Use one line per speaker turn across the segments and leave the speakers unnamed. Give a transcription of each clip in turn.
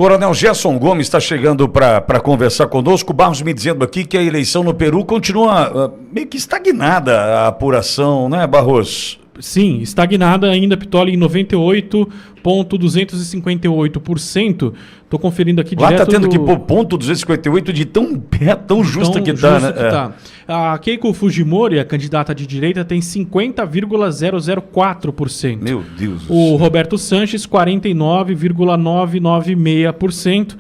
Coronel Gerson Gomes está chegando para conversar conosco. Barros me dizendo aqui que a eleição no Peru continua meio que estagnada, a apuração, né, Barros?
Sim, estagnada ainda, Pitoli, em 98,258%. Estou conferindo aqui direto.
Lá está tendo que pôr ponto 258 de tão justa que está, né?
Tá. A Keiko Fujimori, a candidata de direita, tem 50,004%.
Meu Deus do céu.
O Roberto Sanches, 49,996%.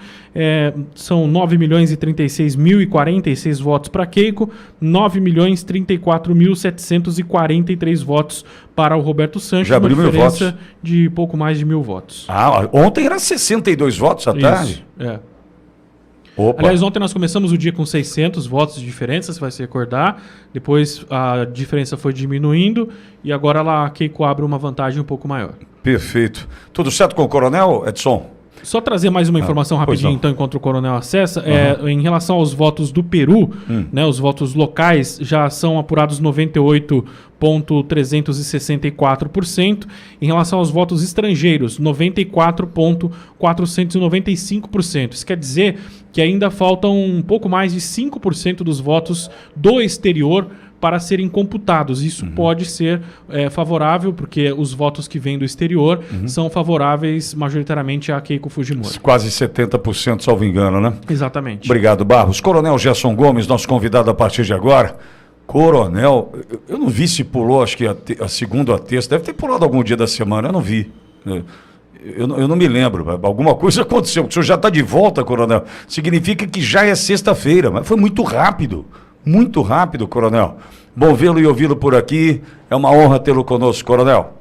São 9.036.046 votos para Keiko, 9.034.743 votos para o Roberto Sanches.
Já abriu
uma diferença
1.000 votos.
De pouco mais de 1.000 votos.
Ontem era 62 votos à tarde?
Isso,
Opa.
Aliás, ontem nós começamos o dia com 600 votos de diferença, você vai se recordar. Depois a diferença foi diminuindo e agora a Keiko abre uma vantagem um pouco maior.
Perfeito. Tudo certo com o Coronel, Edson?
Só trazer mais uma informação rapidinho, então, enquanto o Coronel acessa. Em relação aos votos do Peru, né, os votos locais já são apurados 98,364%. Em relação aos votos estrangeiros, 94,495%. Isso quer dizer que ainda faltam um pouco mais de 5% dos votos do exterior para serem computados. Isso pode ser favorável, porque os votos que vêm do exterior são favoráveis majoritariamente a Keiko Fujimori.
Quase 70%, salvo engano, né?
Exatamente.
Obrigado, Barros. Coronel Gerson Gomes, nosso convidado a partir de agora. Coronel, eu não vi se pulou, acho que a segunda ou a terça, deve ter pulado algum dia da semana, eu não vi. Eu não me lembro, alguma coisa aconteceu. O senhor já está de volta, Coronel. Significa que já é sexta-feira, mas foi muito rápido, Coronel. Bom vê-lo e ouvi-lo por aqui. É uma honra tê-lo conosco, Coronel.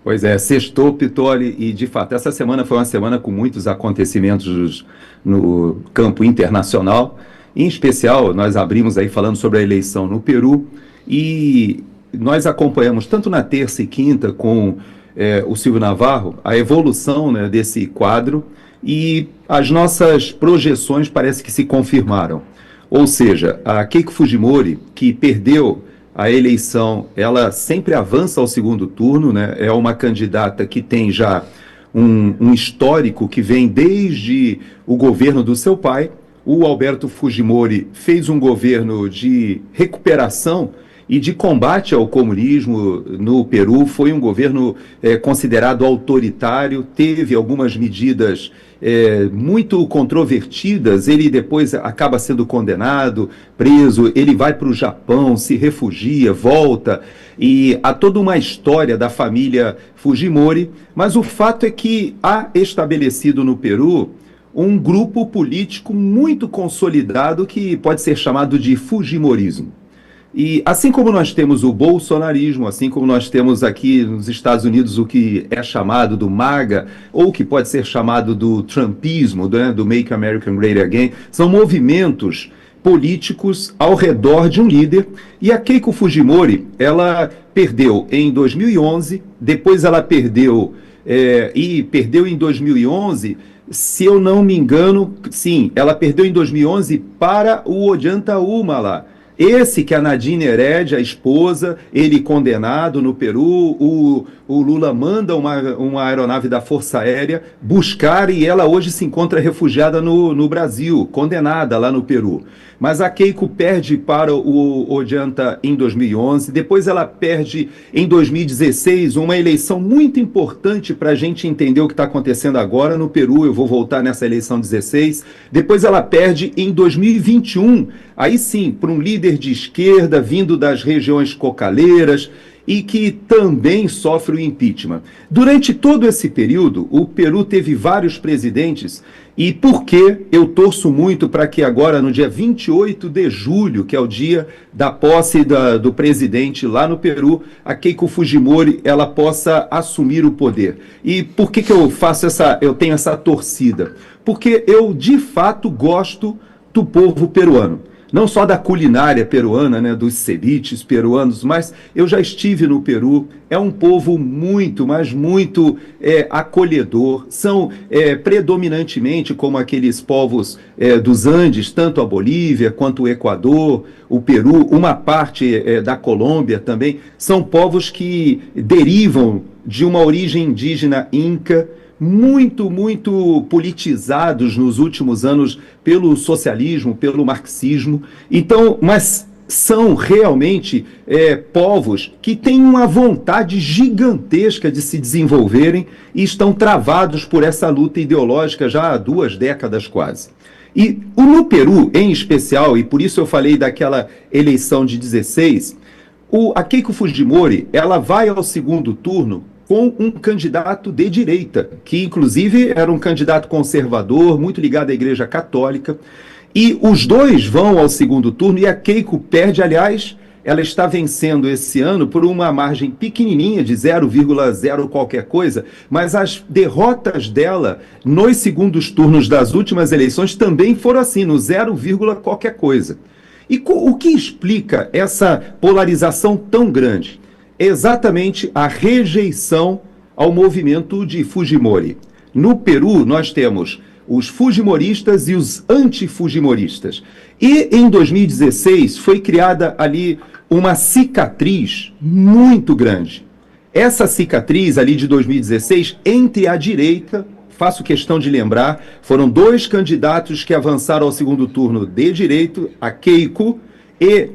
Pois é, sextou, Pitoli, e de fato, essa semana foi uma semana com muitos acontecimentos no campo internacional. Em especial, nós abrimos aí falando sobre a eleição no Peru e nós acompanhamos tanto na terça e quinta com o Silvio Navarro a evolução, né, desse quadro, e as nossas projeções parece que se confirmaram. Ou seja, a Keiko Fujimori, que perdeu a eleição, ela sempre avança ao segundo turno, né? É uma candidata que tem já um histórico que vem desde o governo do seu pai. O Alberto Fujimori fez um governo de recuperação e de combate ao comunismo no Peru. Foi um governo considerado autoritário, teve algumas medidas muito controvertidas. Ele depois acaba sendo condenado, preso, ele vai para o Japão, se refugia, volta, e há toda uma história da família Fujimori, mas o fato é que há estabelecido no Peru um grupo político muito consolidado que pode ser chamado de Fujimorismo. E assim como nós temos o bolsonarismo, assim como nós temos aqui nos Estados Unidos o que é chamado do MAGA, ou que pode ser chamado do Trumpismo, né, do Make America Great Again, são movimentos políticos ao redor de um líder. E a Keiko Fujimori, ela perdeu em 2011, depois ela perdeu em 2011, se eu não me engano, sim, ela perdeu em 2011 para o Ollanta Humala. Esse que a Nadine Heredia, a esposa, ele condenado no Peru, o Lula manda uma aeronave da Força Aérea buscar, e ela hoje se encontra refugiada no Brasil, condenada lá no Peru. Mas a Keiko perde para o Ollanta em 2011, depois ela perde em 2016, uma eleição muito importante para a gente entender o que está acontecendo agora no Peru. Eu vou voltar nessa eleição 16. Depois ela perde em 2021, aí sim, para um líder de esquerda vindo das regiões cocaleiras, e que também sofre o impeachment. Durante todo esse período, o Peru teve vários presidentes, e por que eu torço muito para que agora, no dia 28 de julho, que é o dia da posse do presidente lá no Peru, a Keiko Fujimori, ela possa assumir o poder. E por que eu tenho essa torcida? Porque eu, de fato, gosto do povo peruano. Não só da culinária peruana, né, dos ceviches peruanos, mas eu já estive no Peru. É um povo muito, mas muito acolhedor. São predominantemente como aqueles povos dos Andes, tanto a Bolívia quanto o Equador, o Peru, uma parte da Colômbia também. São povos que derivam de uma origem indígena inca, muito politizados nos últimos anos pelo socialismo, pelo marxismo. Então, mas são realmente povos que têm uma vontade gigantesca de se desenvolverem e estão travados por essa luta ideológica já há 2 décadas quase. E no Peru, em especial, e por isso eu falei daquela eleição de 16, a Keiko Fujimori, ela vai ao segundo turno com um candidato de direita, que inclusive era um candidato conservador, muito ligado à Igreja Católica. E os dois vão ao segundo turno e a Keiko perde, aliás, ela está vencendo esse ano por uma margem pequenininha de 0,0 qualquer coisa, mas as derrotas dela nos segundos turnos das últimas eleições também foram assim, no 0, qualquer coisa. E o que explica essa polarização tão grande? Exatamente a rejeição ao movimento de Fujimori. No Peru, nós temos os fujimoristas e os antifujimoristas. E em 2016 foi criada ali uma cicatriz muito grande. Essa cicatriz ali de 2016, entre a direita, faço questão de lembrar, foram 2 candidatos que avançaram ao segundo turno de direito, a Keiko e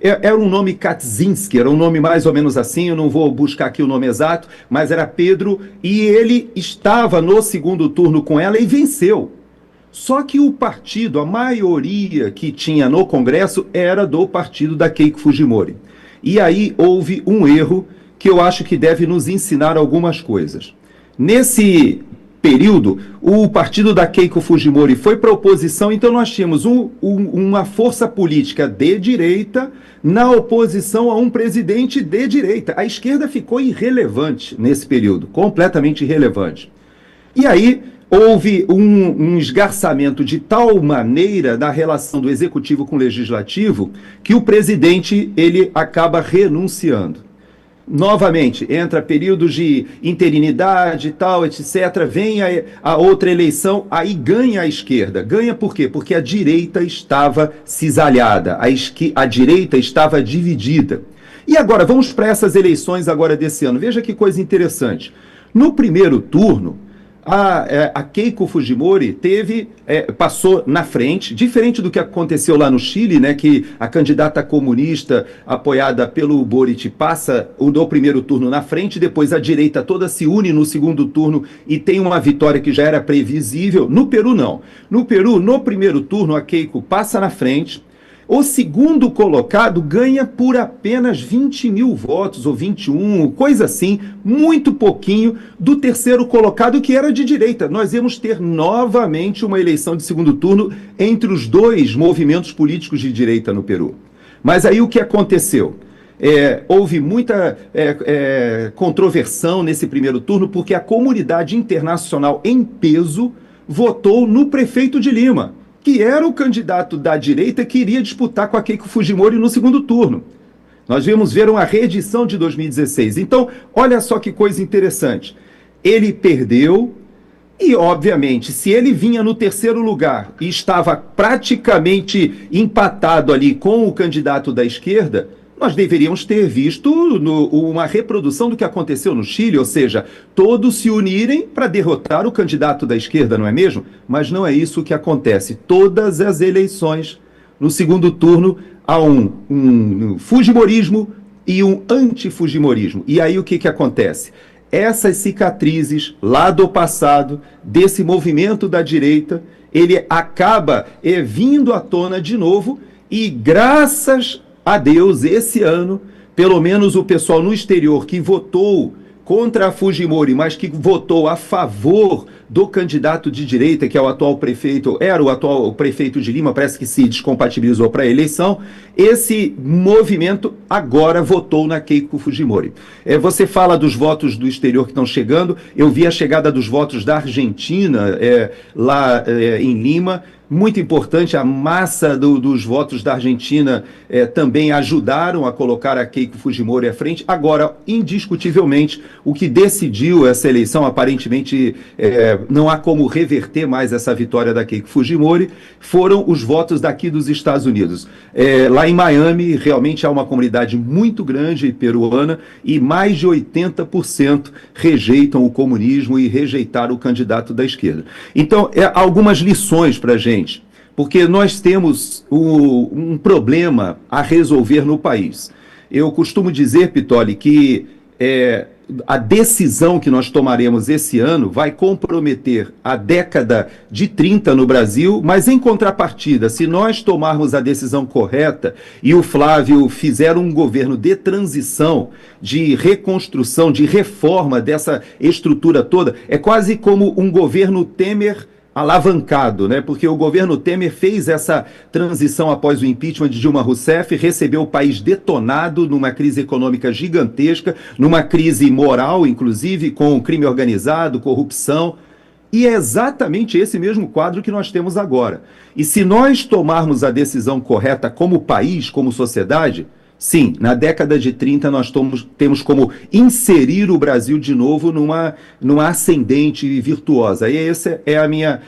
era um nome Kaczynski, era um nome mais ou menos assim, eu não vou buscar aqui o nome exato, mas era Pedro, e ele estava no segundo turno com ela e venceu. Só que o partido, a maioria que tinha no Congresso era do partido da Keiko Fujimori. E aí houve um erro que eu acho que deve nos ensinar algumas coisas. Nesse período, o partido da Keiko Fujimori foi para a oposição, então nós tínhamos uma força política de direita na oposição a um presidente de direita. A esquerda ficou irrelevante nesse período, completamente irrelevante. E aí houve um esgarçamento de tal maneira na relação do executivo com o legislativo que o presidente ele acaba renunciando. Novamente, entra períodos de interinidade e tal, etc. Vem a outra eleição, aí ganha a esquerda. Ganha por quê? Porque a direita estava cisalhada, a direita estava dividida. E agora, vamos para essas eleições agora desse ano. Veja que coisa interessante. No primeiro turno, a Keiko Fujimori passou na frente, diferente do que aconteceu lá no Chile, né, que a candidata comunista apoiada pelo Boric passa no primeiro turno na frente, depois a direita toda se une no segundo turno e tem uma vitória que já era previsível. No Peru não. No Peru, no primeiro turno, a Keiko passa na frente. O segundo colocado ganha por apenas 20 mil votos, ou 21, coisa assim, muito pouquinho do terceiro colocado, que era de direita. Nós íamos ter novamente uma eleição de segundo turno entre os 2 movimentos políticos de direita no Peru. Mas aí o que aconteceu? Houve muita controversão nesse primeiro turno, porque a comunidade internacional em peso votou no prefeito de Lima, que era o candidato da direita que iria disputar com a Keiko Fujimori no segundo turno. Nós vimos ver uma reedição de 2016. Então, olha só que coisa interessante. Ele perdeu e, obviamente, se ele vinha no terceiro lugar e estava praticamente empatado ali com o candidato da esquerda, nós deveríamos ter visto uma reprodução do que aconteceu no Chile, ou seja, todos se unirem para derrotar o candidato da esquerda, não é mesmo? Mas não é isso que acontece. Todas as eleições, no segundo turno, há um fujimorismo e um antifujimorismo. E aí o que acontece? Essas cicatrizes lá do passado, desse movimento da direita, ele acaba vindo à tona de novo e graças a Deus, esse ano, pelo menos o pessoal no exterior que votou contra a Fujimori, mas que votou a favor do candidato de direita, que é o atual prefeito, era o atual prefeito de Lima, parece que se descompatibilizou para a eleição, esse movimento agora votou na Keiko Fujimori. Você fala dos votos do exterior que estão chegando, eu vi a chegada dos votos da Argentina lá em Lima, muito importante, a massa dos votos da Argentina também ajudaram a colocar a Keiko Fujimori à frente. Agora, indiscutivelmente, o que decidiu essa eleição, aparentemente não há como reverter mais essa vitória da Keiko Fujimori, foram os votos daqui dos Estados Unidos. Lá em Miami, realmente há uma comunidade muito grande peruana e mais de 80% rejeitam o comunismo e rejeitaram o candidato da esquerda. Então, algumas lições para a gente, porque nós temos um problema a resolver no país. Eu costumo dizer, Pittoli, que a decisão que nós tomaremos esse ano vai comprometer a década de 30 no Brasil, mas em contrapartida, se nós tomarmos a decisão correta e o Flávio fizer um governo de transição, de reconstrução, de reforma dessa estrutura toda, é quase como um governo Temer alavancado, né? Porque o governo Temer fez essa transição após o impeachment de Dilma Rousseff, recebeu o país detonado numa crise econômica gigantesca, numa crise moral, inclusive, com crime organizado, corrupção, e é exatamente esse mesmo quadro que nós temos agora. E se nós tomarmos a decisão correta como país, como sociedade, sim, na década de 30 nós temos como inserir o Brasil de novo numa ascendente virtuosa. E essa é a minha,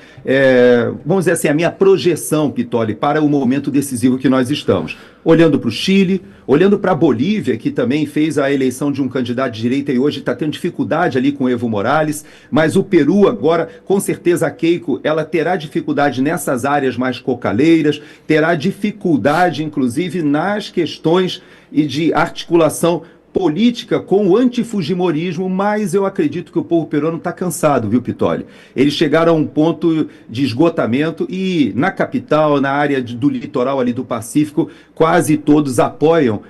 vamos dizer assim, a minha projeção, Pittoli, para o momento decisivo que nós estamos. Olhando para o Chile, olhando para a Bolívia, que também fez a eleição de um candidato de direita e hoje está tendo dificuldade ali com o Evo Morales, mas o Peru agora, com certeza a Keiko, ela terá dificuldade nessas áreas mais cocaleiras, terá dificuldade, inclusive, nas questões e de articulação política com o antifujimorismo, mas eu acredito que o povo peruano está cansado, viu, Pittoli? Eles chegaram a um ponto de esgotamento e na capital, na área do litoral ali do Pacífico, quase todos apoiam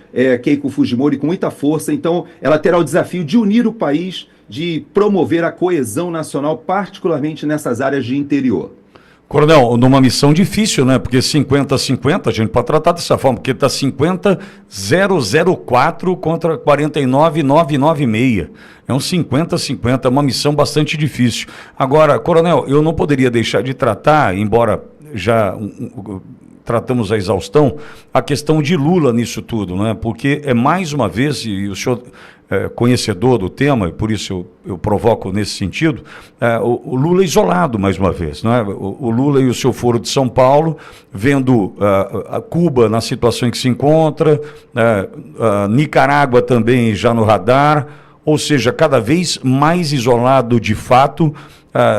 Keiko Fujimori com muita força, então ela terá o desafio de unir o país, de promover a coesão nacional, particularmente nessas áreas de interior.
Coronel, numa missão difícil, né? Porque 50-50, a gente pode tratar dessa forma, porque está 50-004 contra 49-996. É um 50-50, é uma missão bastante difícil. Agora, Coronel, eu não poderia deixar de tratar, embora já tratamos a exaustão, a questão de Lula nisso tudo, né? Porque mais uma vez, e o senhor conhecedor do tema, e por isso eu provoco nesse sentido, o Lula isolado mais uma vez, não é? O Lula e o seu Foro de São Paulo, vendo a Cuba na situação em que se encontra, Nicarágua também já no radar, ou seja, cada vez mais isolado de fato,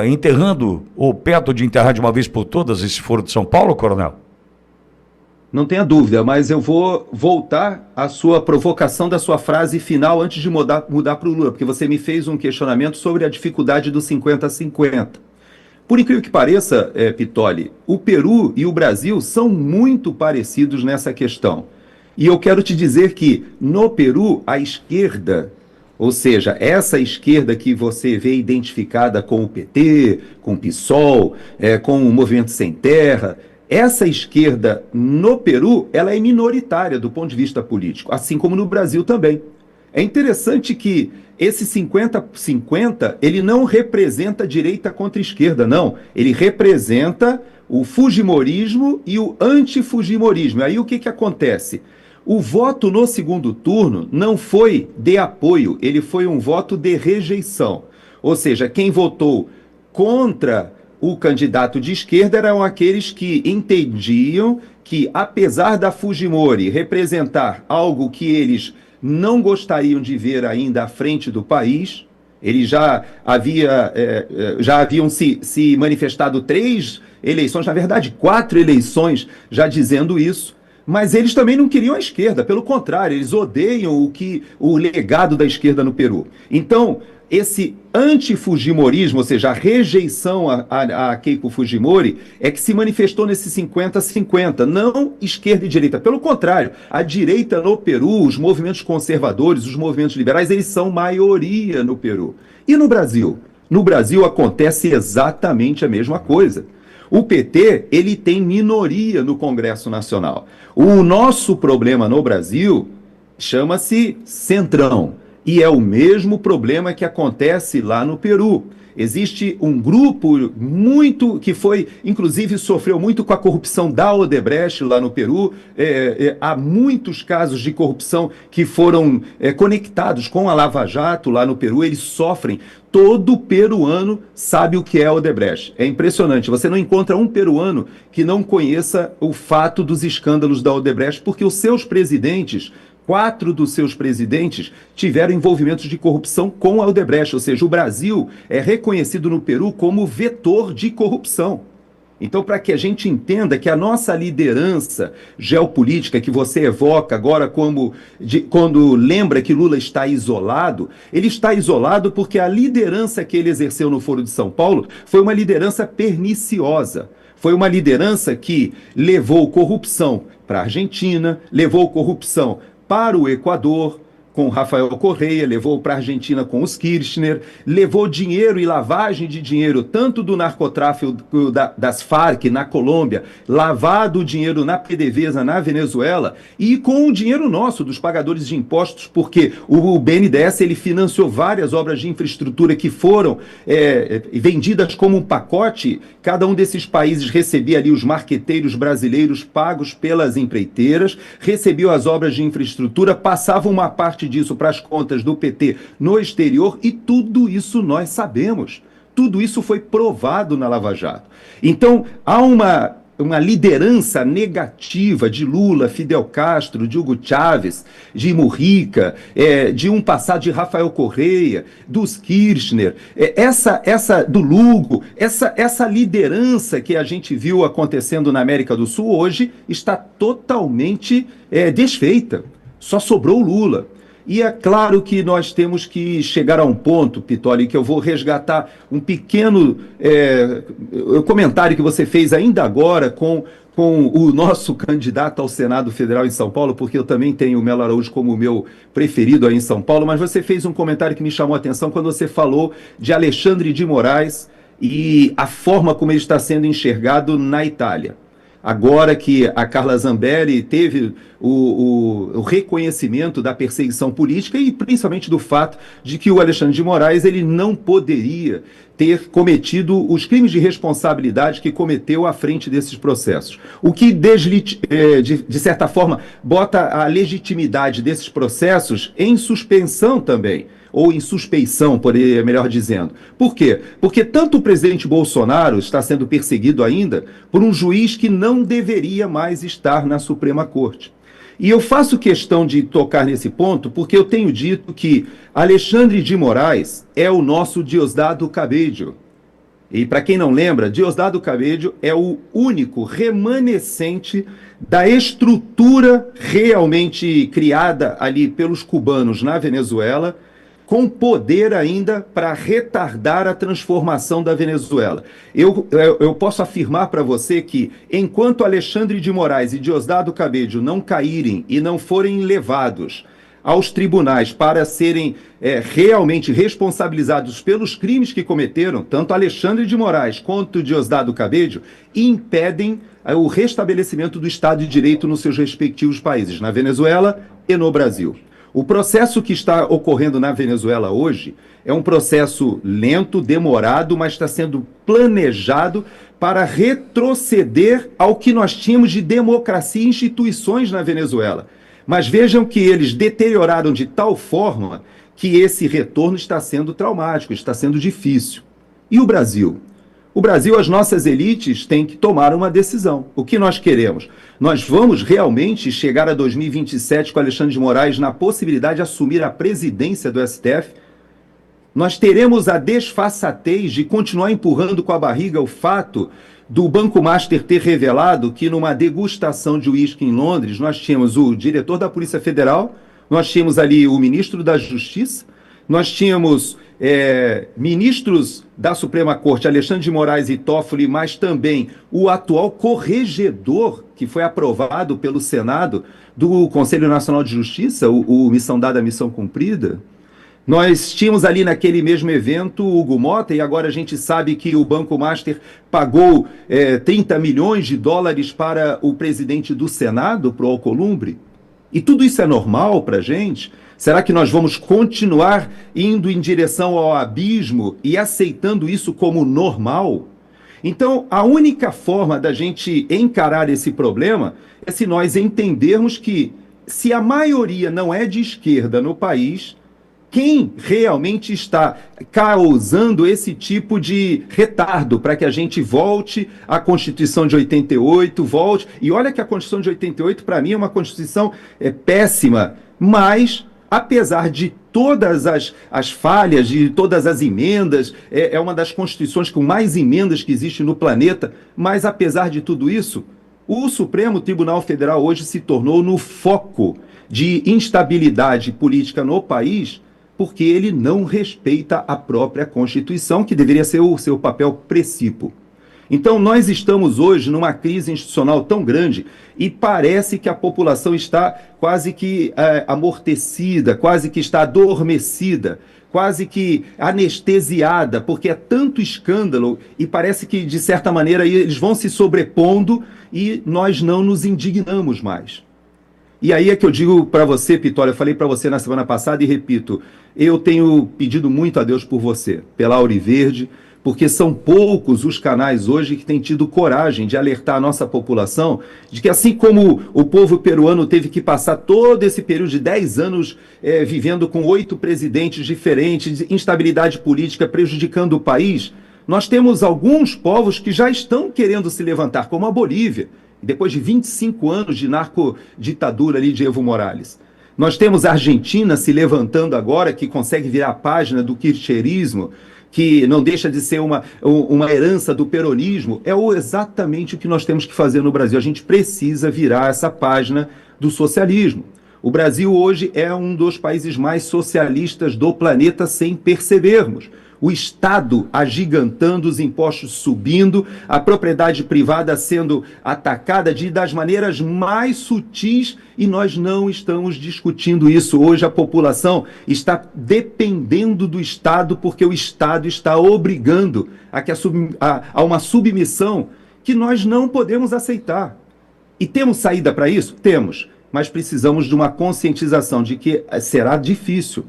enterrando, ou perto de enterrar de uma vez por todas esse Foro de São Paulo, Coronel?
Não tenha dúvida, mas eu vou voltar à sua provocação da sua frase final antes de mudar para o Lula, porque você me fez um questionamento sobre a dificuldade do 50-50. Por incrível que pareça, Pittoli, o Peru e o Brasil são muito parecidos nessa questão. E eu quero te dizer que no Peru, a esquerda, ou seja, essa esquerda que você vê identificada com o PT, com o PSOL, com o Movimento Sem Terra, essa esquerda no Peru, ela é minoritária do ponto de vista político, assim como no Brasil também. É interessante que esse 50-50, ele não representa direita contra esquerda, não. Ele representa o fujimorismo e o antifujimorismo. Aí o que acontece? O voto no segundo turno não foi de apoio, ele foi um voto de rejeição. Ou seja, quem votou contra o candidato de esquerda eram aqueles que entendiam que, apesar da Fujimori representar algo que eles não gostariam de ver ainda à frente do país, eles já haviam se manifestado 3 eleições, na verdade 4 eleições, já dizendo isso, mas eles também não queriam a esquerda, pelo contrário, eles odeiam o legado da esquerda no Peru. Então, esse antifujimorismo, ou seja, a rejeição a Keiko Fujimori, é que se manifestou nesse 50-50, não esquerda e direita. Pelo contrário, a direita no Peru, os movimentos conservadores, os movimentos liberais, eles são maioria no Peru. E no Brasil? No Brasil acontece exatamente a mesma coisa. O PT, ele tem minoria no Congresso Nacional. O nosso problema no Brasil chama-se Centrão. E é o mesmo problema que acontece lá no Peru. Existe um grupo muito que foi, inclusive, sofreu muito com a corrupção da Odebrecht lá no Peru. Há muitos casos de corrupção que foram conectados com a Lava Jato lá no Peru. Eles sofrem. Todo peruano sabe o que é a Odebrecht. É impressionante. Você não encontra um peruano que não conheça o fato dos escândalos da Odebrecht, porque os seus presidentes, 4 dos seus presidentes tiveram envolvimentos de corrupção com a Odebrecht, ou seja, o Brasil é reconhecido no Peru como vetor de corrupção. Então, para que a gente entenda que a nossa liderança geopolítica, que você evoca agora quando lembra que Lula está isolado, ele está isolado porque a liderança que ele exerceu no Foro de São Paulo foi uma liderança perniciosa. Foi uma liderança que levou corrupção para a Argentina, levou corrupção para o Equador, com Rafael Correia, levou para a Argentina com os Kirchner, levou dinheiro e lavagem de dinheiro, tanto do narcotráfico das Farc na Colômbia, lavado o dinheiro na PDVSA na Venezuela, e com o dinheiro nosso, dos pagadores de impostos, porque o BNDES ele financiou várias obras de infraestrutura que foram vendidas como um pacote. Cada um desses países recebia ali os marqueteiros brasileiros pagos pelas empreiteiras, recebiam as obras de infraestrutura, passavam uma parte disso para as contas do PT no exterior, e tudo isso nós sabemos. Tudo isso foi provado na Lava Jato. Então, há uma liderança negativa de Lula, Fidel Castro, de Hugo Chávez, de Mujica, de um passado de Rafael Correia, dos Kirchner, do Lugo, essa liderança que a gente viu acontecendo na América do Sul hoje está totalmente desfeita. Só sobrou o Lula. E é claro que nós temos que chegar a um ponto, Pittoli, que eu vou resgatar um pequeno comentário que você fez ainda agora com o nosso candidato ao Senado Federal em São Paulo, porque eu também tenho o Melo Araújo como o meu preferido aí em São Paulo, mas você fez um comentário que me chamou a atenção quando você falou de Alexandre de Moraes e a forma como ele está sendo enxergado na Itália. Agora que a Carla Zambelli teve o reconhecimento da perseguição política e principalmente do fato de que o Alexandre de Moraes ele não poderia ter cometido os crimes de responsabilidade que cometeu à frente desses processos. O que, de certa forma, bota a legitimidade desses processos em suspensão também, ou em suspeição, melhor dizendo. Por quê? Porque tanto o presidente Bolsonaro está sendo perseguido ainda por um juiz que não deveria mais estar na Suprema Corte. E eu faço questão de tocar nesse ponto porque eu tenho dito que Alexandre de Moraes é o nosso Diosdado Cabello. E para quem não lembra, Diosdado Cabello é o único remanescente da estrutura realmente criada ali pelos cubanos na Venezuela, com poder ainda para retardar a transformação da Venezuela. Eu posso afirmar para você que, enquanto Alexandre de Moraes e Diosdado Cabello não caírem e não forem levados aos tribunais para serem realmente responsabilizados pelos crimes que cometeram, tanto Alexandre de Moraes quanto Diosdado Cabello impedem o restabelecimento do Estado de Direito nos seus respectivos países, na Venezuela e no Brasil. O processo que está ocorrendo na Venezuela hoje é um processo lento, demorado, mas está sendo planejado para retroceder ao que nós tínhamos de democracia e instituições na Venezuela. Mas vejam que eles deterioraram de tal forma que esse retorno está sendo traumático, está sendo difícil. E o Brasil? O Brasil, as nossas elites têm que tomar uma decisão. O que nós queremos? Nós vamos realmente chegar a 2027 com Alexandre de Moraes na possibilidade de assumir a presidência do STF? Nós teremos a desfaçatez de continuar empurrando com a barriga o fato do Banco Master ter revelado que numa degustação de uísque em Londres, nós tínhamos o diretor da Polícia Federal, nós tínhamos ali o ministro da Justiça, nós tínhamos ministros da Suprema Corte, Alexandre de Moraes e Toffoli, mas também o atual corregedor, que foi aprovado pelo Senado, do Conselho Nacional de Justiça, o missão dada, missão cumprida. Nós tínhamos ali naquele mesmo evento o Hugo Mota, e agora a gente sabe que o Banco Master pagou 30 milhões de dólares para o presidente do Senado, para o Alcolumbre. E tudo isso é normal para a gente? Será que nós vamos continuar indo em direção ao abismo e aceitando isso como normal? Então, a única forma da gente encarar esse problema é se nós entendermos que, se a maioria não é de esquerda no país, quem realmente está causando esse tipo de retardo para que a gente volte à Constituição de 88, volte... E olha que a Constituição de 88, para mim, é uma Constituição péssima, mas, apesar de todas as falhas, de todas as emendas, é uma das Constituições com mais emendas que existe no planeta, mas, apesar de tudo isso, o Supremo Tribunal Federal hoje se tornou no foco de instabilidade política no país, porque ele não respeita a própria Constituição, que deveria ser o seu papel precípuo. Então, nós estamos hoje numa crise institucional tão grande e parece que a população está quase que amortecida, quase que está adormecida, quase que anestesiada, porque é tanto escândalo e parece que, de certa maneira, eles vão se sobrepondo e nós não nos indignamos mais. E aí é que eu digo para você, Pitório, eu falei para você na semana passada e repito, eu tenho pedido muito a Deus por você, pela Auriverde, porque são poucos os canais hoje que têm tido coragem de alertar a nossa população de que, assim como o povo peruano teve que passar todo esse período de 10 anos vivendo com 8 presidentes diferentes, de instabilidade política prejudicando o país, nós temos alguns povos que já estão querendo se levantar, como a Bolívia, depois de 25 anos de narcoditadura ali de Evo Morales. Nós temos a Argentina se levantando agora, que consegue virar a página do kirchnerismo, que não deixa de ser uma herança do peronismo. É exatamente o que nós temos que fazer no Brasil. A gente precisa virar essa página do socialismo. O Brasil hoje é um dos países mais socialistas do planeta sem percebermos. O Estado agigantando, os impostos subindo, a propriedade privada sendo atacada das maneiras mais sutis e nós não estamos discutindo isso. Hoje a população está dependendo do Estado porque o Estado está obrigando a uma submissão que nós não podemos aceitar. E temos saída para isso? Temos, mas precisamos de uma conscientização de que será difícil.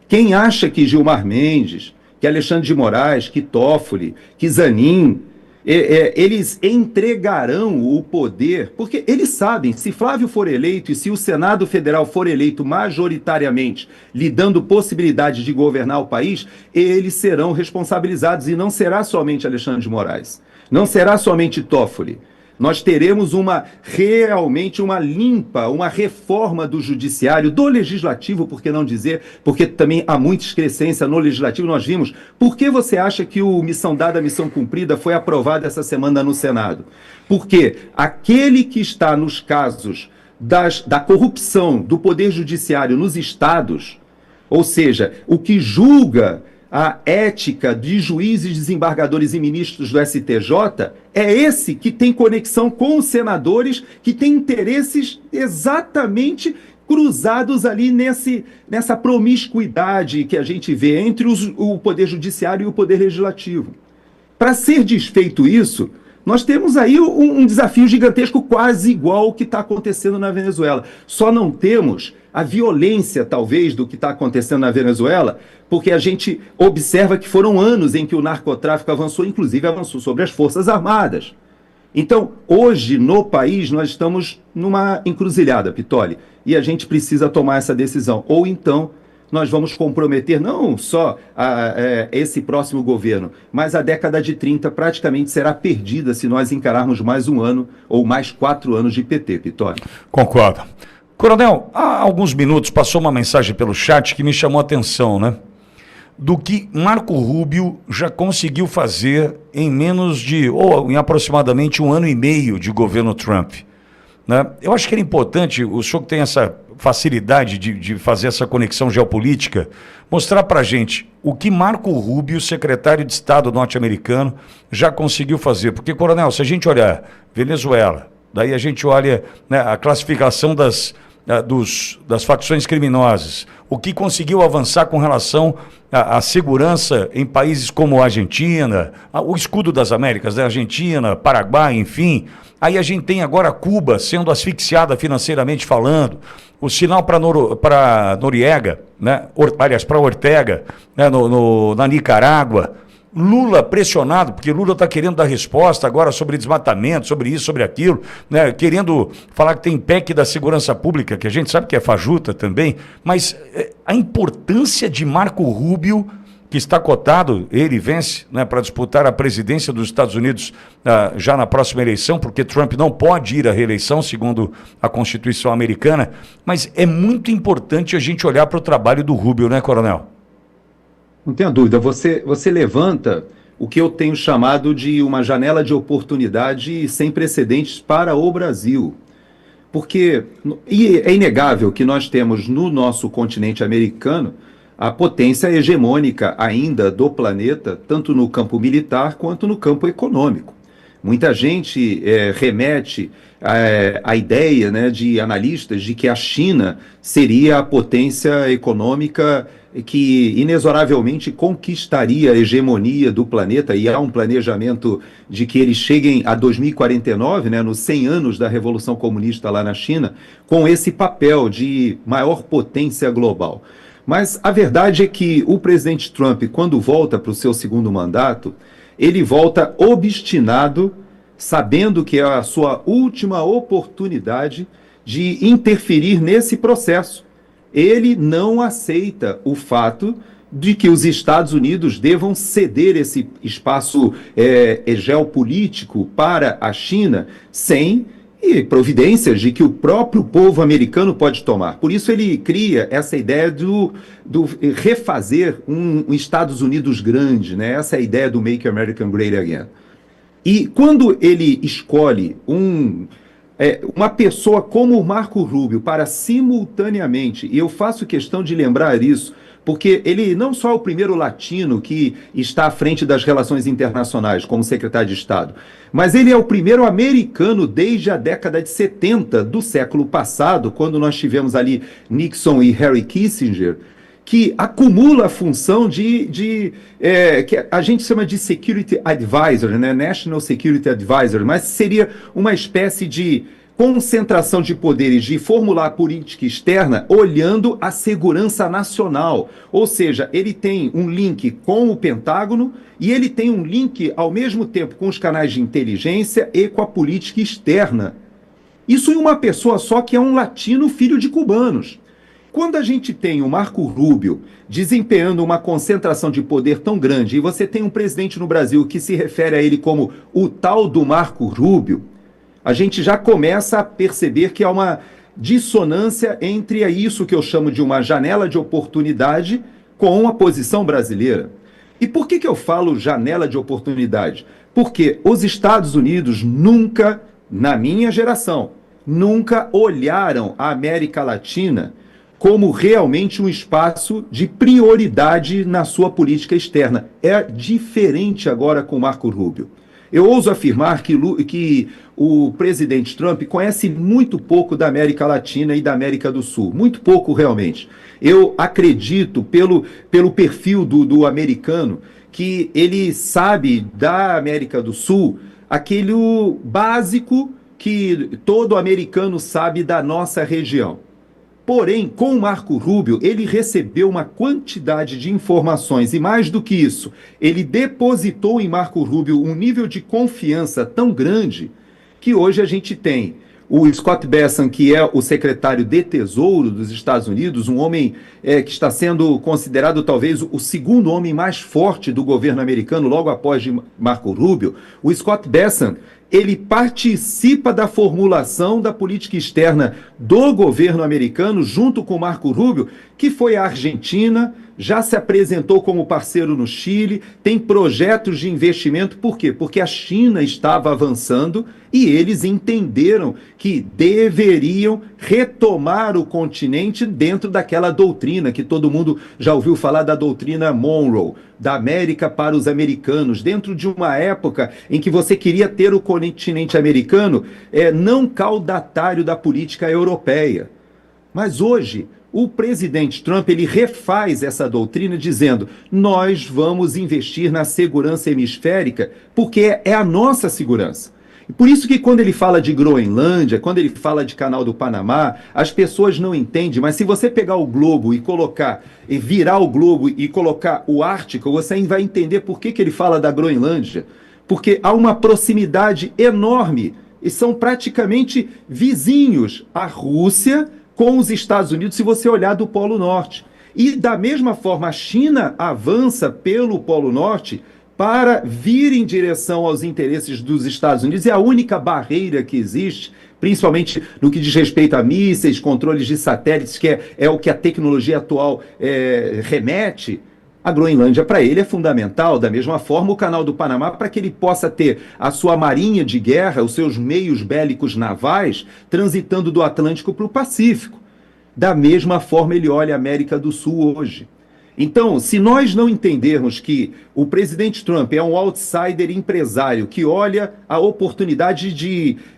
Quem acha que Gilmar Mendes, que Alexandre de Moraes, que Toffoli, que Zanin, eles entregarão o poder, porque eles sabem, se Flávio for eleito e se o Senado Federal for eleito majoritariamente, lhe dando possibilidade de governar o país, eles serão responsabilizados e não será somente Alexandre de Moraes, não será somente Toffoli. Nós teremos realmente uma limpa, uma reforma do judiciário, do legislativo, por que não dizer, porque também há muita excrescência no legislativo, nós vimos. Por que você acha que o missão dada, missão cumprida foi aprovado essa semana no Senado? Porque aquele que está nos casos da corrupção do Poder Judiciário nos estados, ou seja, o que julga a ética de juízes, desembargadores e ministros do STJ, é esse que tem conexão com os senadores, que tem interesses exatamente cruzados ali nessa promiscuidade que a gente vê entre o Poder Judiciário e o Poder Legislativo. Para ser desfeito isso, nós temos aí um desafio gigantesco quase igual ao que está acontecendo na Venezuela. Só não temos a violência, talvez, do que está acontecendo na Venezuela, porque a gente observa que foram anos em que o narcotráfico avançou, inclusive avançou sobre as Forças Armadas. Então, hoje, no país, nós estamos numa encruzilhada, Pittoli, e a gente precisa tomar essa decisão. Ou então, nós vamos comprometer não só esse próximo governo, mas a década de 30 praticamente será perdida se nós encararmos mais um ano ou mais 4 anos de PT, Pittoli.
Concordo. Coronel, há alguns minutos passou uma mensagem pelo chat que me chamou a atenção, né? Do que Marco Rubio já conseguiu fazer em em aproximadamente 1 ano e meio de governo Trump, né? Eu acho que era importante, o senhor que tem essa facilidade de fazer essa conexão geopolítica, mostrar para a gente o que Marco Rubio, secretário de Estado norte-americano, já conseguiu fazer. Porque, Coronel, se a gente olhar Venezuela, daí a gente olha, né, a classificação das facções criminosas, o que conseguiu avançar com relação à segurança em países como a Argentina, o escudo das Américas, né? Argentina, Paraguai, enfim. Aí a gente tem agora Cuba sendo asfixiada financeiramente falando, o sinal para Noriega, né? Aliás, para Ortega, né? Na Nicarágua. Lula pressionado, porque Lula está querendo dar resposta agora sobre desmatamento, sobre isso, sobre aquilo, né? Querendo falar que tem PEC da segurança pública, que a gente sabe que é fajuta também, mas a importância de Marco Rubio, que está cotado, ele vence, né, para disputar a presidência dos Estados Unidos já na próxima eleição, porque Trump não pode ir à reeleição, segundo a Constituição americana, mas é muito importante a gente olhar para o trabalho do Rubio, né, Coronel?
Não tenha dúvida, você levanta o que eu tenho chamado de uma janela de oportunidade sem precedentes para o Brasil. Porque é inegável que nós temos no nosso continente americano a potência hegemônica ainda do planeta, tanto no campo militar quanto no campo econômico. Muita gente remete à ideia, né, de analistas de que a China seria a potência econômica que inexoravelmente conquistaria a hegemonia do planeta, e há um planejamento de que eles cheguem a 2049, né, nos 100 anos da Revolução Comunista lá na China, com esse papel de maior potência global. Mas a verdade é que o presidente Trump, quando volta para o seu segundo mandato, ele volta obstinado, sabendo que é a sua última oportunidade de interferir nesse processo. Ele não aceita o fato de que os Estados Unidos devam ceder esse espaço geopolítico para a China sem providências de que o próprio povo americano pode tomar. Por isso ele cria essa ideia do refazer um Estados Unidos grande, né? Essa é a ideia do Make America Great Again. E quando ele escolhe uma pessoa como o Marco Rubio para simultaneamente, e eu faço questão de lembrar isso, porque ele não só é o primeiro latino que está à frente das relações internacionais como secretário de Estado, mas ele é o primeiro americano desde a década de 70 do século passado, quando nós tivemos ali Nixon e Henry Kissinger, que acumula a função que a gente chama de Security Advisor, né? National Security Advisor, mas seria uma espécie de concentração de poderes de formular política externa olhando a segurança nacional. Ou seja, ele tem um link com o Pentágono e ele tem um link, ao mesmo tempo, com os canais de inteligência e com a política externa. Isso em uma pessoa só, que é um latino filho de cubanos. Quando a gente tem o Marco Rubio desempenhando uma concentração de poder tão grande, e você tem um presidente no Brasil que se refere a ele como o tal do Marco Rubio, a gente já começa a perceber que há uma dissonância entre isso que eu chamo de uma janela de oportunidade com a posição brasileira. E por que eu falo janela de oportunidade? Porque os Estados Unidos nunca, na minha geração, nunca olharam a América Latina como realmente um espaço de prioridade na sua política externa. É diferente agora com Marco Rubio. Eu ouso afirmar que o presidente Trump conhece muito pouco da América Latina e da América do Sul. Muito pouco, realmente. Eu acredito, pelo perfil do americano, que ele sabe da América do Sul aquele básico que todo americano sabe da nossa região. Porém, com o Marco Rubio, ele recebeu uma quantidade de informações e, mais do que isso, ele depositou em Marco Rubio um nível de confiança tão grande que hoje a gente tem o Scott Bessent, que é o secretário de Tesouro dos Estados Unidos, um homem que está sendo considerado talvez o segundo homem mais forte do governo americano, logo após de Marco Rubio. O Scott Bessent, ele participa da formulação da política externa do governo americano, junto com Marco Rubio, que foi à Argentina, já se apresentou como parceiro no Chile, tem projetos de investimento. Por quê? Porque a China estava avançando e eles entenderam que deveriam retomar o continente dentro daquela doutrina que todo mundo já ouviu falar, da doutrina Monroe, da América para os americanos, dentro de uma época em que você queria ter o continente americano não caudatário da política europeia. Mas hoje, o presidente Trump, ele refaz essa doutrina dizendo: nós vamos investir na segurança hemisférica porque é a nossa segurança. E por isso que quando ele fala de Groenlândia, quando ele fala de Canal do Panamá, as pessoas não entendem, mas se você pegar o globo e colocar, e virar o globo e colocar o Ártico, você vai entender por que ele fala da Groenlândia. Porque há uma proximidade enorme, e são praticamente vizinhos, a Rússia com os Estados Unidos, se você olhar do Polo Norte. E da mesma forma, a China avança pelo Polo Norte para vir em direção aos interesses dos Estados Unidos. É a única barreira que existe, principalmente no que diz respeito a mísseis, controles de satélites, que é o que a tecnologia atual remete. A Groenlândia, para ele, é fundamental. Da mesma forma, o Canal do Panamá, para que ele possa ter a sua marinha de guerra, os seus meios bélicos navais, transitando do Atlântico para o Pacífico. Da mesma forma, ele olha a América do Sul hoje. Então, se nós não entendermos que o presidente Trump é um outsider empresário que olha a oportunidade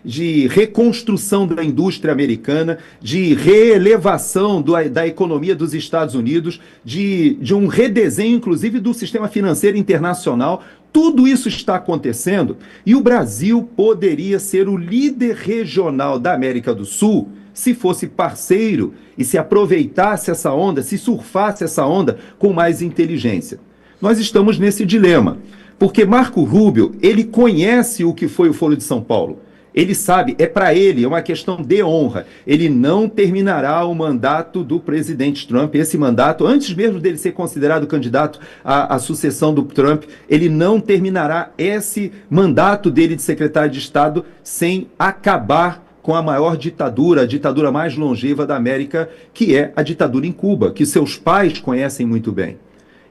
de reconstrução da indústria americana, de reelevação da economia dos Estados Unidos, de um redesenho, inclusive, do sistema financeiro internacional, tudo isso está acontecendo e o Brasil poderia ser o líder regional da América do Sul se fosse parceiro e se aproveitasse essa onda, se surfasse essa onda com mais inteligência. Nós estamos nesse dilema, porque Marco Rubio, ele conhece o que foi o Foro de São Paulo. Ele sabe, é para ele, é uma questão de honra. Ele não terminará o mandato do presidente Trump, esse mandato, antes mesmo dele ser considerado candidato à sucessão do Trump, ele não terminará esse mandato dele de secretário de Estado sem acabar com a maior ditadura, a ditadura mais longeva da América, que é a ditadura em Cuba, que seus pais conhecem muito bem.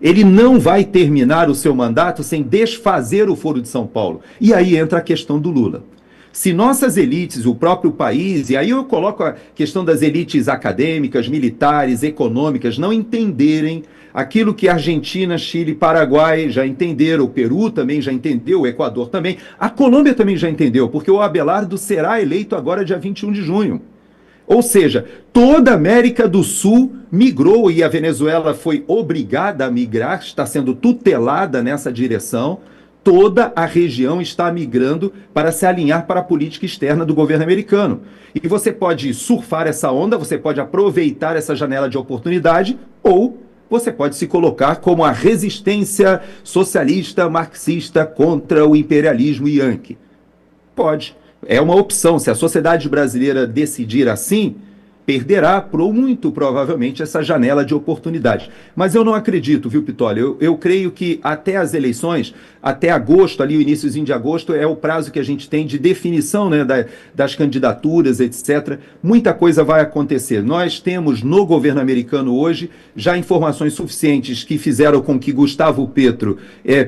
Ele não vai terminar o seu mandato sem desfazer o Foro de São Paulo. E aí entra a questão do Lula. Se nossas elites, o próprio país, e aí eu coloco a questão das elites acadêmicas, militares, econômicas, não entenderem aquilo que Argentina, Chile, Paraguai já entenderam, o Peru também já entendeu, o Equador também, a Colômbia também já entendeu, porque o Abelardo será eleito agora dia 21 de junho. Ou seja, toda a América do Sul migrou e a Venezuela foi obrigada a migrar, está sendo tutelada nessa direção. Toda a região está migrando para se alinhar para a política externa do governo americano. E você pode surfar essa onda, você pode aproveitar essa janela de oportunidade, ou você pode se colocar como a resistência socialista, marxista contra o imperialismo yankee. Pode. É uma opção. Se a sociedade brasileira decidir assim, perderá muito provavelmente essa janela de oportunidade. Mas eu não acredito, viu, Pitoli? Eu creio que até as eleições, até agosto, ali o iníciozinho de agosto, é o prazo que a gente tem de definição, né, das candidaturas, etc. Muita coisa vai acontecer. Nós temos no governo americano hoje já informações suficientes que fizeram com que Gustavo Petro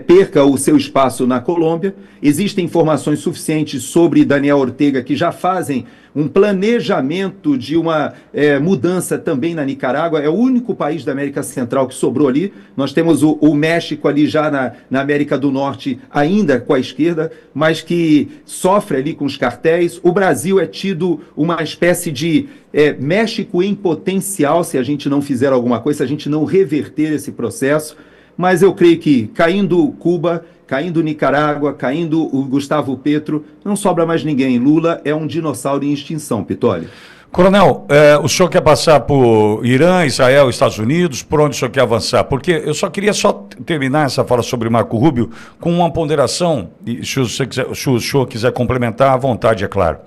perca o seu espaço na Colômbia. Existem informações suficientes sobre Daniel Ortega que já fazem um planejamento de uma mudança também na Nicarágua. É o único país da América Central que sobrou ali. Nós temos o México ali já na América do Norte, ainda com a esquerda, mas que sofre ali com os cartéis. O Brasil é tido uma espécie de México em potencial, se a gente não fizer alguma coisa, se a gente não reverter esse processo. Mas eu creio que caindo Cuba, caindo Nicarágua, caindo o Gustavo Petro, não sobra mais ninguém. Lula é um dinossauro em extinção, Pitoli.
Coronel, o senhor quer passar por Irã, Israel, Estados Unidos? Por onde o senhor quer avançar? Porque eu só queria terminar essa fala sobre Marco Rubio com uma ponderação, e se o senhor quiser complementar, à vontade, é claro.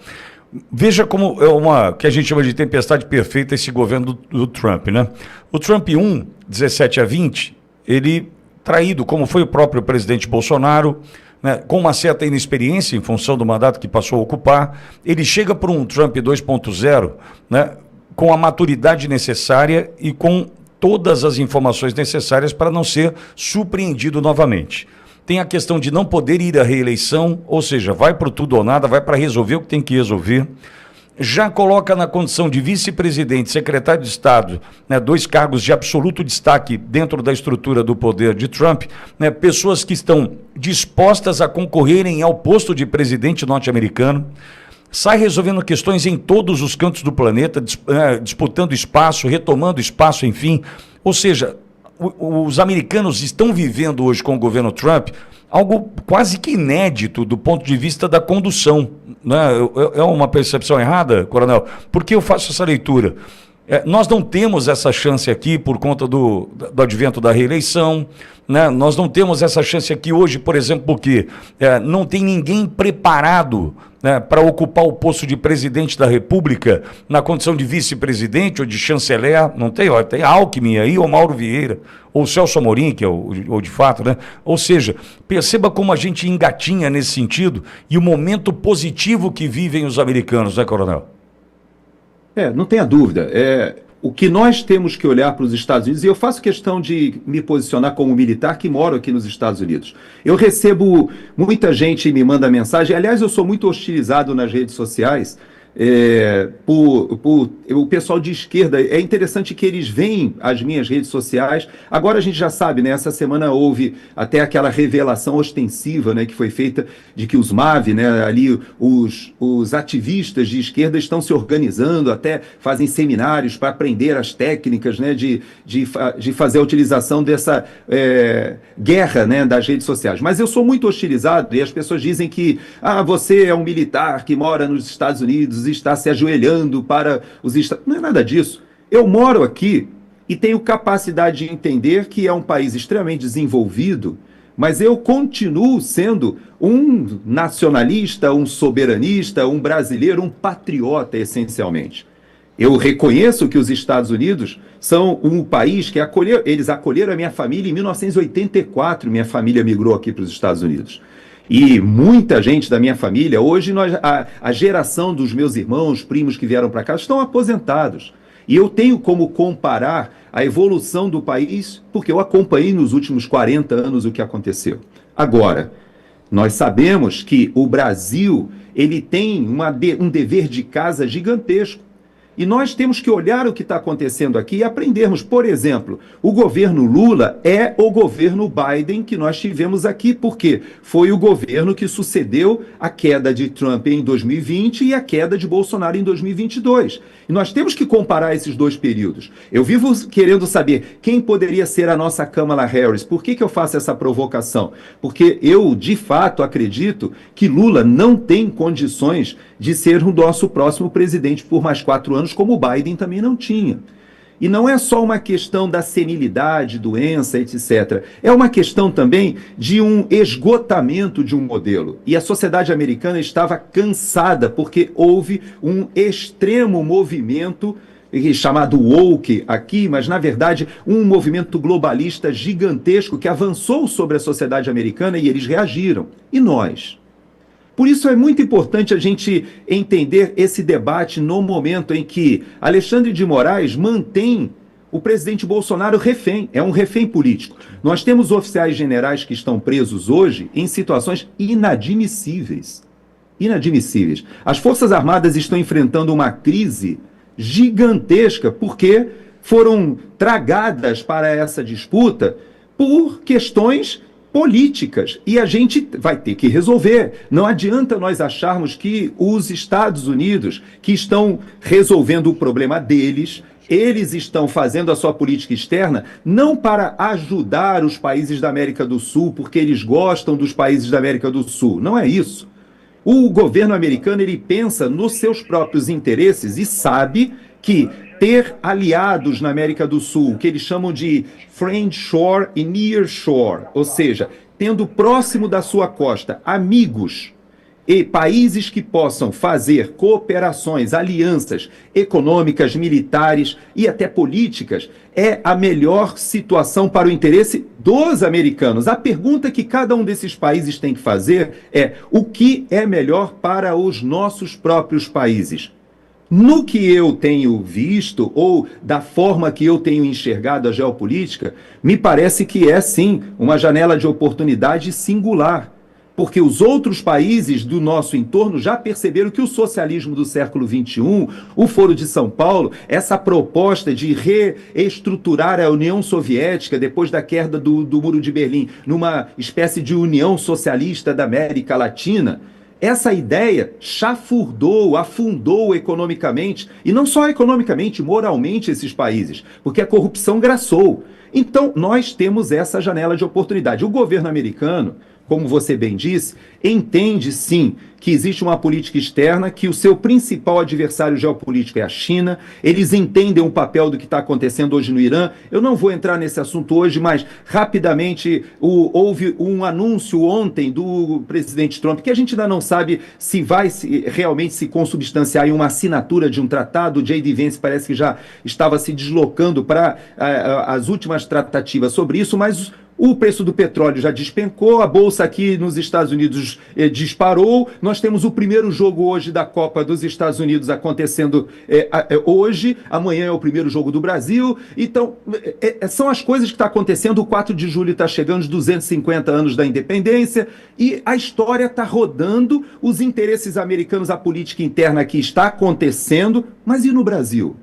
Veja como é que a gente chama de tempestade perfeita esse governo do Trump, né? O Trump 1, 17 a 20, ele traído, como foi o próprio presidente Bolsonaro, né, com uma certa inexperiência em função do mandato que passou a ocupar, ele chega para um Trump 2.0, né, com a maturidade necessária e com todas as informações necessárias para não ser surpreendido novamente. Tem a questão de não poder ir à reeleição, ou seja, vai para o tudo ou nada, vai para resolver o que tem que resolver. Já coloca na condição de vice-presidente, secretário de Estado, né, dois cargos de absoluto destaque dentro da estrutura do poder de Trump, né, pessoas que estão dispostas a concorrerem ao posto de presidente norte-americano, sai resolvendo questões em todos os cantos do planeta, disputando espaço, retomando espaço, enfim. Ou seja, os americanos estão vivendo hoje com o governo Trump algo quase que inédito do ponto de vista da condução. Né? É uma percepção errada, Coronel? Porque eu faço essa leitura. Nós não temos essa chance aqui por conta do advento da reeleição, né? Nós não temos essa chance aqui hoje, por exemplo, porque não tem ninguém preparado, né, para ocupar o posto de presidente da República na condição de vice-presidente ou de chanceler. Não tem, tem Alckmin aí, ou Mauro Vieira, ou Celso Amorim, que é o de fato, né? Ou seja, perceba como a gente engatinha nesse sentido e o momento positivo que vivem os americanos, né, Coronel?
Não tenha dúvida. O que nós temos que olhar para os Estados Unidos, e eu faço questão de me posicionar como militar que moro aqui nos Estados Unidos. Eu recebo muita gente me manda mensagem, aliás, eu sou muito hostilizado nas redes sociais por o pessoal de esquerda. É interessante que eles veem as minhas redes sociais. Agora a gente já sabe, né? Essa semana houve até aquela revelação ostensiva, né, que foi feita de que os MAV, né, ali os ativistas de esquerda estão se organizando, até fazem seminários para aprender as técnicas, né, de fazer a utilização dessa guerra, né, das redes sociais. Mas eu sou muito hostilizado e as pessoas dizem que você é um militar que mora nos Estados Unidos, está se ajoelhando para os Estados Unidos. Não é nada disso. Eu moro aqui e tenho capacidade de entender que é um país extremamente desenvolvido, mas eu continuo sendo um nacionalista, um soberanista, um brasileiro, um patriota, essencialmente. Eu reconheço que os Estados Unidos são um país que eles acolheram a minha família em 1984, minha família migrou aqui para os Estados Unidos. E muita gente da minha família, hoje a geração dos meus irmãos, primos que vieram para cá, estão aposentados. E eu tenho como comparar a evolução do país, porque eu acompanhei nos últimos 40 anos o que aconteceu. Agora, nós sabemos que o Brasil ele tem um dever de casa gigantesco. E nós temos que olhar o que está acontecendo aqui e aprendermos. Por exemplo, o governo Lula é o governo Biden que nós tivemos aqui, porque foi o governo que sucedeu a queda de Trump em 2020 e a queda de Bolsonaro em 2022. E nós temos que comparar esses dois períodos. Eu vivo querendo saber quem poderia ser a nossa Kamala Harris. Por que eu faço essa provocação? Porque eu, de fato, acredito que Lula não tem condições de ser o nosso próximo presidente por mais 4 anos, como o Biden também não tinha. E não é só uma questão da senilidade, doença, etc. É uma questão também de um esgotamento de um modelo. E a sociedade americana estava cansada, porque houve um extremo movimento chamado woke aqui, mas na verdade um movimento globalista gigantesco que avançou sobre a sociedade americana e eles reagiram. E nós? Por isso é muito importante a gente entender esse debate no momento em que Alexandre de Moraes mantém o presidente Bolsonaro refém, é um refém político. Nós temos oficiais generais que estão presos hoje em situações inadmissíveis. Inadmissíveis. As Forças Armadas estão enfrentando uma crise gigantesca porque foram tragadas para essa disputa por questões políticas, e a gente vai ter que resolver. Não adianta nós acharmos que os Estados Unidos, que estão resolvendo o problema deles, eles estão fazendo a sua política externa não para ajudar os países da América do Sul, porque eles gostam dos países da América do Sul. Não é isso. O governo americano, ele pensa nos seus próprios interesses e sabe que ter aliados na América do Sul, que eles chamam de friendshore e nearshore, ou seja, tendo próximo da sua costa amigos e países que possam fazer cooperações, alianças econômicas, militares e até políticas, é a melhor situação para o interesse dos americanos. A pergunta que cada um desses países tem que fazer é: o que é melhor para os nossos próprios países? No que eu tenho visto, ou da forma que eu tenho enxergado a geopolítica, me parece que é sim uma janela de oportunidade singular. Porque os outros países do nosso entorno já perceberam que o socialismo do século XXI, o Foro de São Paulo, essa proposta de reestruturar a União Soviética depois da queda do Muro de Berlim, numa espécie de União Socialista da América Latina, essa ideia chafurdou, afundou economicamente, e não só economicamente, moralmente esses países, porque a corrupção graçou. Então, nós temos essa janela de oportunidade. O governo americano, como você bem disse, entende sim que existe uma política externa, que o seu principal adversário geopolítico é a China. Eles entendem o papel do que está acontecendo hoje no Irã. Eu não vou entrar nesse assunto hoje, mas rapidamente houve um anúncio ontem do presidente Trump, que a gente ainda não sabe se vai realmente se consubstanciar em uma assinatura de um tratado. O J.D. Vance parece que já estava se deslocando para as últimas tratativas sobre isso, mas o preço do petróleo já despencou, a bolsa aqui nos Estados Unidos disparou. Nós temos o primeiro jogo hoje da Copa dos Estados Unidos acontecendo hoje. Amanhã é o primeiro jogo do Brasil. Então, são as coisas que estão acontecendo. O 4 de julho está chegando, os 250 anos da independência, e a história está rodando. Os interesses americanos, a política interna aqui está acontecendo. Mas e no Brasil?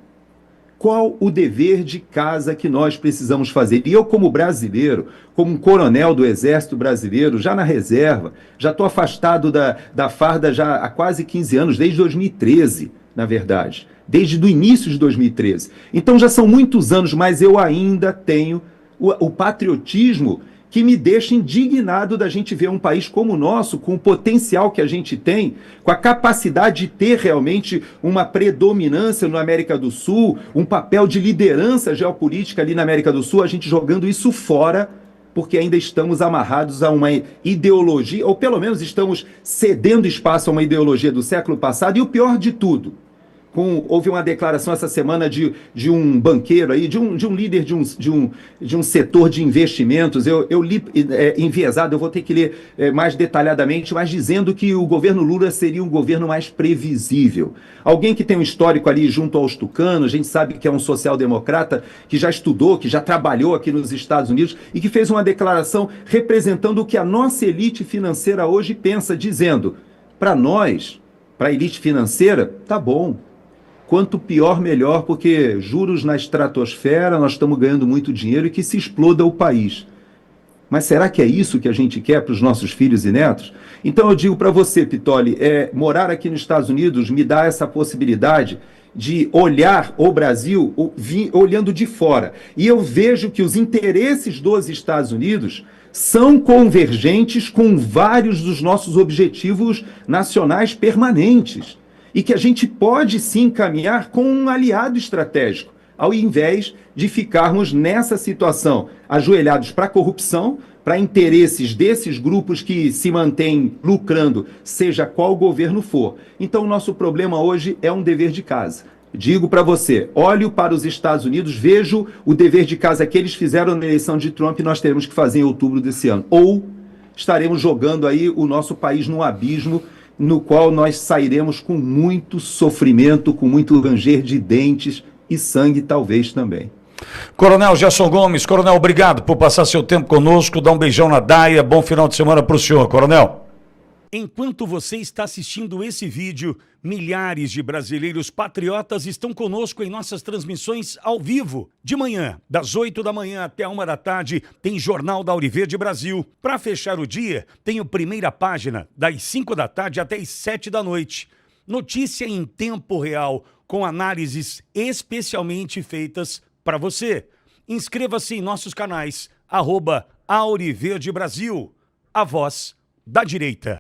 Qual o dever de casa que nós precisamos fazer? E eu, como brasileiro, como um coronel do Exército Brasileiro, já na reserva, já estou afastado da farda já há quase 15 anos, desde 2013, na verdade. Desde o início de 2013. Então já são muitos anos, mas eu ainda tenho o patriotismo que me deixa indignado da gente ver um país como o nosso, com o potencial que a gente tem, com a capacidade de ter realmente uma predominância na América do Sul, um papel de liderança geopolítica ali na América do Sul, a gente jogando isso fora, porque ainda estamos amarrados a uma ideologia, ou pelo menos estamos cedendo espaço a uma ideologia do século passado, e o pior de tudo, houve uma declaração essa semana de um banqueiro aí, de um líder de um setor de investimentos. Eu li enviesado, eu vou ter que ler mais detalhadamente, mas dizendo que o governo Lula seria um governo mais previsível. Alguém que tem um histórico ali junto aos tucanos, a gente sabe que é um social-democrata, que já estudou, que já trabalhou aqui nos Estados Unidos e que fez uma declaração representando o que a nossa elite financeira hoje pensa, dizendo, para nós, para a elite financeira, tá bom. Quanto pior, melhor, porque juros na estratosfera, nós estamos ganhando muito dinheiro e que se exploda o país. Mas será que é isso que a gente quer para os nossos filhos e netos? Então eu digo para você, Pitoli, morar aqui nos Estados Unidos me dá essa possibilidade de olhar o Brasil olhando de fora. E eu vejo que os interesses dos Estados Unidos são convergentes com vários dos nossos objetivos nacionais permanentes. E que a gente pode sim caminhar com um aliado estratégico, ao invés de ficarmos nessa situação, ajoelhados para a corrupção, para interesses desses grupos que se mantêm lucrando, seja qual governo for. Então, o nosso problema hoje é um dever de casa. Digo para você, olho para os Estados Unidos, vejo o dever de casa que eles fizeram na eleição de Trump e nós teremos que fazer em outubro desse ano. Ou estaremos jogando aí o nosso país num abismo no qual nós sairemos com muito sofrimento, com muito ranger de dentes e sangue talvez também.
Coronel Gerson Gomes, coronel, obrigado por passar seu tempo conosco, dá um beijão na Daia, bom final de semana para o senhor, coronel. Enquanto você está assistindo esse vídeo, milhares de brasileiros patriotas estão conosco em nossas transmissões ao vivo. De manhã, das 8 da manhã até a 1 da tarde, tem Jornal da Auriverde Brasil. Para fechar o dia, tem o Primeira Página, das 5 da tarde até as 7 da noite. Notícia em tempo real, com análises especialmente feitas para você. Inscreva-se em nossos canais, @Auriverde Brasil, a voz da direita.